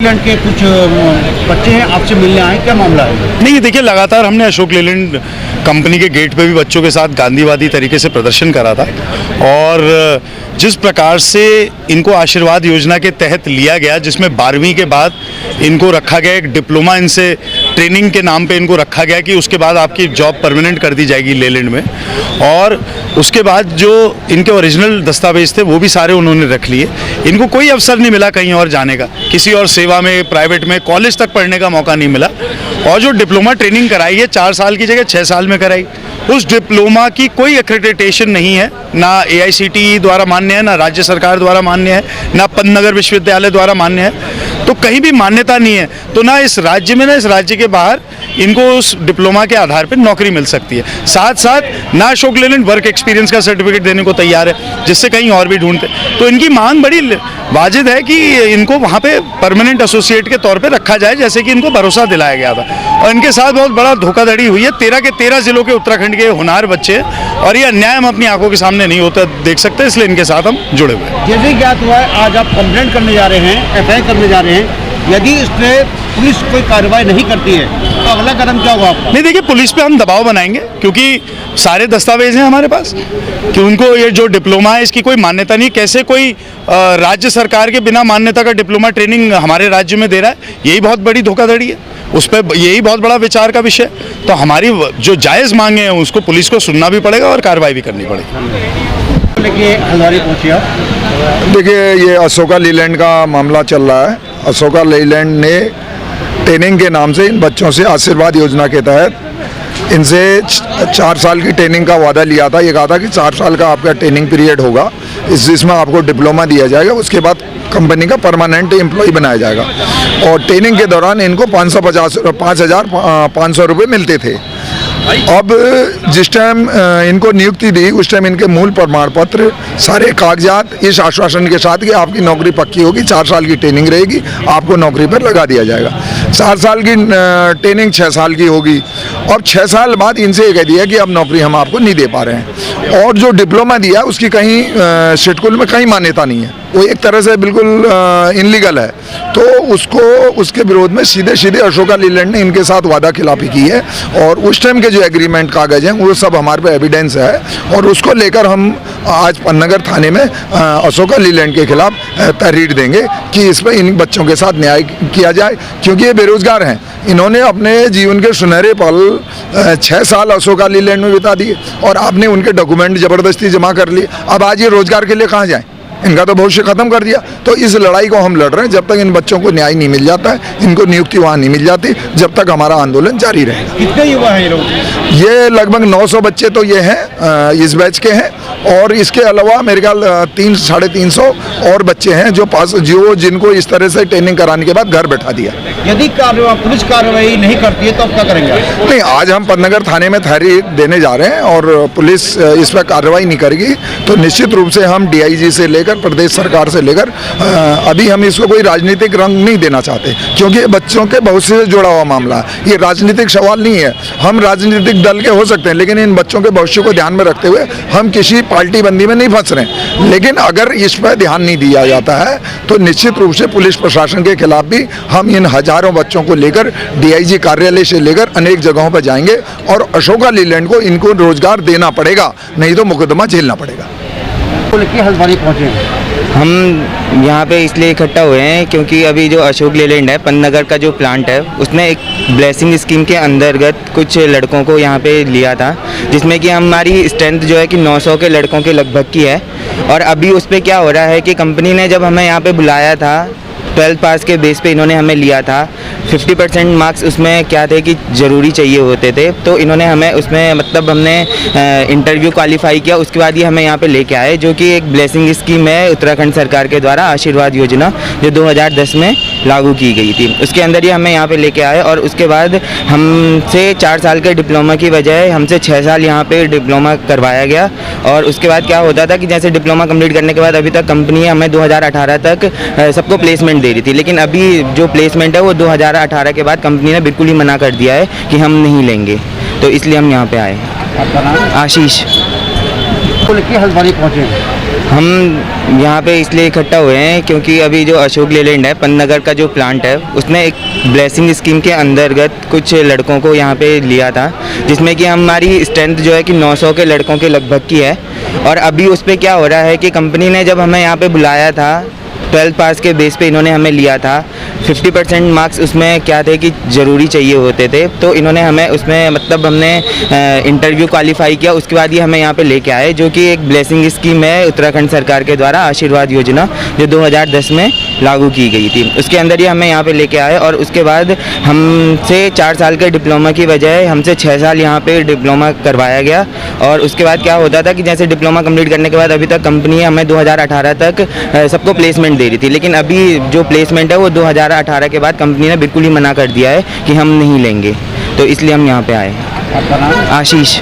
के कुछ बच्चे हैं आपसे मिलने आए, क्या मामला है? नहीं, देखिए, लगातार हमने अशोक लेलैंड कंपनी के गेट पे भी बच्चों के साथ गांधीवादी तरीके से प्रदर्शन करा था और जिस प्रकार से इनको आशीर्वाद योजना के तहत लिया गया, जिसमें 12वीं के बाद इनको रखा गया एक डिप्लोमा, इनसे ट्रेनिंग के नाम पे इनको रखा गया कि उसके बाद आपकी जॉब परमानेंट कर दी जाएगी लेलैंड में, और उसके बाद जो इनके ओरिजिनल दस्तावेज थे वो भी सारे उन्होंने रख लिए। इनको कोई अवसर नहीं मिला कहीं और जाने का, किसी और सेवा में, प्राइवेट में, कॉलेज तक पढ़ने का मौका नहीं मिला। और जो डिप्लोमा ट्रेनिंग कराई है 4 साल की जगह 6 साल में कराई, उस डिप्लोमा की कोई एक्रेडिटेशन नहीं है, ना AICTE द्वारा मान्य है, ना राज्य सरकार द्वारा मान्य है, ना पन्नगर विश्वविद्यालय द्वारा मान्य है, तो कहीं भी मान्यता नहीं है। तो ना इस राज्य में ना इस राज्य के बाहर इनको उस डिप्लोमा के आधार पर नौकरी मिल सकती है। साथ साथ ना अशोक लेलैंड वर्क एक्सपीरियंस का सर्टिफिकेट देने को तैयार है, जिससे कहीं और भी ढूंढते। तो इनकी मांग बड़ी वाजिद है कि इनको वहाँ पे परमानेंट एसोसिएट के तौर पे रखा जाए, जैसे कि इनको भरोसा दिलाया गया था। और इनके साथ बहुत बड़ा धोखाधड़ी हुई है। 13 के 13 जिलों के उत्तराखंड के होनहार बच्चे, और ये अन्याय हम अपनी आंखों के सामने नहीं होता देख सकते, इसलिए इनके साथ हम जुड़े हुए हैं। जैसे ज्ञात हुआ है, आज आप कंप्लेंट करने जा रहे हैं, FIR करने जा रहे हैं। यदि इस पर पुलिस कोई कार्रवाई नहीं करती है तो अगला कदम क्या होगा आपका? नहीं, देखिए, पुलिस पे हम दबाव बनाएंगे, क्योंकि सारे दस्तावेज हैं हमारे पास कि उनको ये जो डिप्लोमा है इसकी कोई मान्यता नहीं। कैसे कोई राज्य सरकार के बिना मान्यता का डिप्लोमा ट्रेनिंग हमारे राज्य में दे रहा है, यही बहुत बड़ी धोखाधड़ी है। उस पर यही बहुत बड़ा विचार का विषय। तो हमारी जो जायज़ मांगे हैं उसको पुलिस को सुनना भी पड़ेगा और कार्रवाई भी करनी पड़ेगी। लेकिन हल्द्वानी पहुँचे आप? देखिए, ये अशोका लेलैंड का मामला चल रहा है। अशोका लेलैंड ने ट्रेनिंग के नाम से इन बच्चों से आशीर्वाद योजना के तहत इनसे 4 साल की ट्रेनिंग का वादा लिया था। ये कहा था कि 4 साल का आपका ट्रेनिंग पीरियड होगा, जिसमें आपको डिप्लोमा दिया जाएगा, उसके बाद कंपनी का परमानेंट एम्प्लॉय बनाया जाएगा। और ट्रेनिंग के दौरान इनको 5,500 रुपये मिलते थे। अब जिस टाइम इनको नियुक्ति दी, उस टाइम इनके मूल प्रमाण पत्र, सारे कागजात इस आश्वासन के साथ कि आपकी नौकरी पक्की होगी, 4 साल की ट्रेनिंग रहेगी, आपको नौकरी पर लगा दिया जाएगा। 4 साल की ट्रेनिंग 6 साल की होगी, और 6 साल बाद इनसे ये कह दिया कि अब नौकरी हम आपको नहीं दे पा रहे हैं। और जो डिप्लोमा दिया उसकी कहीं शेड्यूल में कहीं मान्यता नहीं है, वो एक तरह से बिल्कुल इनलीगल है। तो उसके विरोध में सीधे अशोका लेलैंड ने इनके साथ वादा खिलाफी की है, और उस टाइम के जो एग्रीमेंट कागज हैं वो सब हमारे पे एविडेंस है, और उसको लेकर हम आज पन्नगर थाने में अशोका लेलैंड के खिलाफ तहरीर देंगे कि इस पर इन बच्चों के साथ न्याय किया जाए, क्योंकि ये बेरोजगार हैं। इन्होंने अपने जीवन के सुनहरे पल 6 साल अशोका लेलैंड में बिता दिए, और आपने उनके डॉक्यूमेंट ज़बरदस्ती जमा कर लिए। अब आज ये रोजगार के लिए कहाँ जाएं? इनका तो भविष्य खत्म कर दिया। तो इस लड़ाई को हम लड़ रहे हैं। जब तक इन बच्चों को न्याय नहीं मिल जाता है, इनको नियुक्ति वहाँ नहीं मिल जाती, जब तक हमारा आंदोलन जारी रहेगा। कितने युवा हैं ये लोग? ये लगभग 900 बच्चे तो ये हैं, इस बैच के हैं, और इसके अलावा मेरे ख्याल 300-350 और बच्चे हैं जो जिनको इस तरह से ट्रेनिंग कराने के बाद घर बैठा दिया। यदि पुलिस कार्रवाई नहीं करती है तो अब क्या करेंगे? नहीं, आज हम पन्नगर थाने में तहरीर देने जा रहे हैं, और पुलिस इस पर कार्रवाई नहीं करेगी तो निश्चित रूप से हम DIG से लेकर प्रदेश सरकार से लेकर अभी हम इसको कोई राजनीतिक रंग नहीं देना चाहते, क्योंकि ये बच्चों के भविष्य से जुड़ा हुआ मामला है। ये राजनीतिक सवाल नहीं है। हम राजनीतिक दल के हो सकते हैं, लेकिन इन बच्चों के भविष्य को ध्यान में रखते हुए हम किसी पार्टी बंदी में नहीं फंस रहे। लेकिन अगर इस पर ध्यान नहीं दिया जाता है तो निश्चित रूप से पुलिस प्रशासन के खिलाफ भी हम इन हजारों बच्चों को लेकर DIG कार्यालय से लेकर अनेक जगहों पर जाएंगे, और अशोका लेलैंड को इनको रोजगार देना पड़ेगा, नहीं तो मुकदमा झेलना पड़ेगा। हल्द्वानी पहुँचे हम यहाँ पे इसलिए इकट्ठा हुए हैं क्योंकि अभी जो अशोक लेलैंड है, पन्नगर का जो प्लांट है, उसने एक ब्लेसिंग स्कीम के अंतर्गत कुछ लड़कों को यहाँ पे लिया था, जिसमें कि हमारी स्ट्रेंथ जो है कि 900 के लड़कों के लगभग की है। और अभी उस पर क्या हो रहा है कि कंपनी ने जब हमें यहाँ पे बुलाया था, 12th पास के बेस पे इन्होंने हमें लिया था। 50% मार्क्स उसमें क्या थे कि ज़रूरी चाहिए होते थे, तो इन्होंने हमें उसमें मतलब हमने इंटरव्यू क्वालिफाई किया, उसके बाद ये हमें यहाँ पे लेके आए, जो कि एक ब्लेसिंग स्कीम है उत्तराखंड सरकार के द्वारा, आशीर्वाद योजना, जो 2010 में लागू की गई थी। उसके अंदर ये हमें यहाँ पे लेके आए, और उसके बाद हमसे 4 साल के डिप्लोमा की बजाय हमसे 6 साल यहाँ पे डिप्लोमा करवाया गया। और उसके बाद क्या होता था कि जैसे डिप्लोमा कंप्लीट करने के बाद अभी तक कंपनी हमें 2018 तक सबको प्लेसमेंट दे रही थी, लेकिन अभी जो प्लेसमेंट है वो 2018 के बाद कंपनी ने बिल्कुल ही मना कर दिया है कि हम नहीं लेंगे। तो इसलिए हम यहाँ पे आए। आपका नाम? आशीष। हल्द्वानी पहुँचे हम यहाँ पे इसलिए इकट्ठा हुए हैं क्योंकि अभी जो अशोक लेलैंड है पन्नगर का जो प्लांट है उसने एक ब्लेसिंग स्कीम के अंतर्गत कुछ लड़कों को यहाँ पे लिया था, जिसमें कि हमारी स्ट्रेंथ जो है कि 900 के लड़कों के लगभग की है। और अभी उस पर क्या हो रहा है कि कंपनी ने जब हमें यहाँ पे बुलाया था 12th पास के बेस पे इन्होंने हमें लिया था। 50% मार्क्स उसमें क्या थे कि ज़रूरी चाहिए होते थे, तो इन्होंने हमें उसमें मतलब हमने इंटरव्यू क्वालिफाई किया, उसके बाद ये हमें यहाँ पे लेके आए, जो कि एक ब्लेसिंग स्कीम है उत्तराखंड सरकार के द्वारा, आशीर्वाद योजना, जो 2010 में लागू की गई थी। उसके अंदर ये हमें यहाँ पे लेके आए और उसके बाद हमसे 4 साल के डिप्लोमा की बजाय हमसे 6 साल यहाँ पे डिप्लोमा करवाया गया। और उसके बाद क्या होता था कि जैसे डिप्लोमा कंप्लीट करने के बाद अभी तक कंपनी हमें 2018 तक सबको प्लेसमेंट दे रही थी, लेकिन अभी जो प्लेसमेंट है वो 2018 के बाद कंपनी ने बिल्कुल ही मना कर दिया है कि हम नहीं लेंगे, तो इसलिए हम यहाँ पे आए। आपका नाम? आशीष।